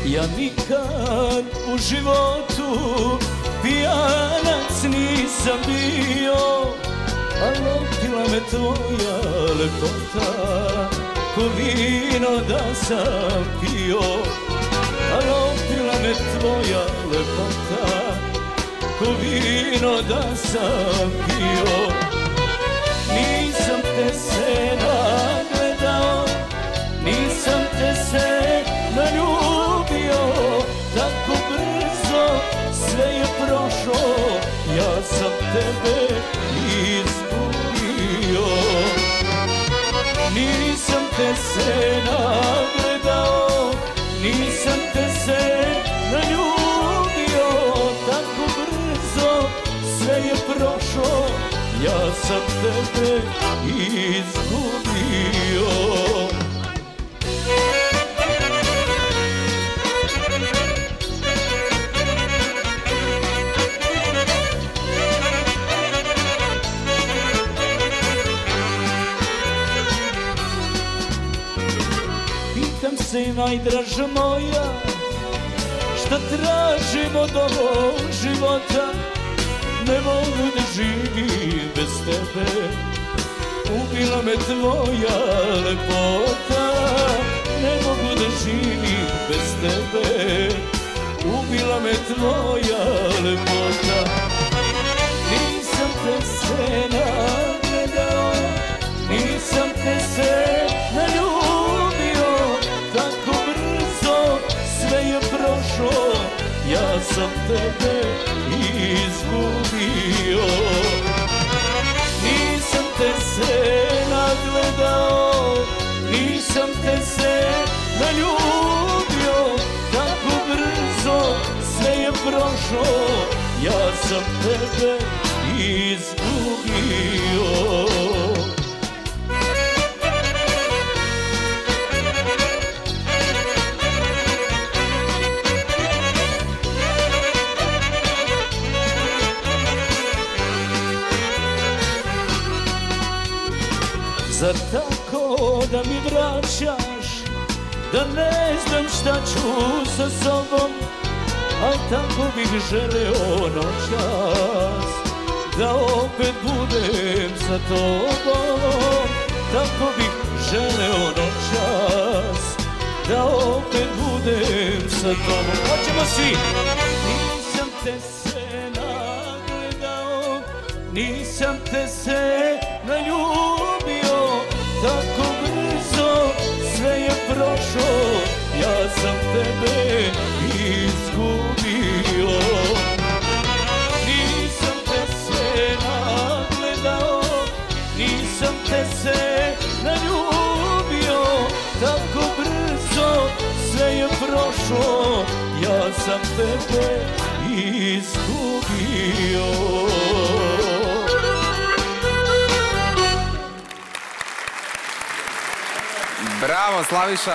Ja nikad u životu pijanac nisam bio, a loptila me tvoja lepota, ko vino da sam pio. A loptila me tvoja lepota, ko vino da sam pio. Nisam te se nagledao, nisam te se naljubio, tako brzo sve je prošlo, ja sam tebe izgubio. Nisam te se nagledao, nisam te se naljubio, tako brzo sve je prošlo, ja sam tebe izgubio. Pitam se, najdraža moja, šta tražim od ovog života? Ne mogu da živim bez tebe, ubila me tvoja lepota. Ne mogu da živim bez tebe, ubila me tvoja lepota. Nisam te se nagledao, nisam te se naljubio, tako brzo sve je prošlo, ja sam tebe izgubio. Nisam te se nagledao, nisam te se naljubio, tako brzo sve je prošlo, ja sam tebe izgubio. Zar tako da mi vraćaš, da ne znam šta ću sa sobom, al tako bih želeo noćas da opet budem sa tobom. Tako bih želeo noćas da opet budem sa tobom. Hoćemo svi! Nisam te se nagledao, nisam te se naljubio, tako brzo sve je prošlo, ja sam tebe izgubio. Nisam te se nagledao, nisam te se naljubio, tako brzo sve je prošlo, ja sam tebe izgubio. Bravo, Slaviša!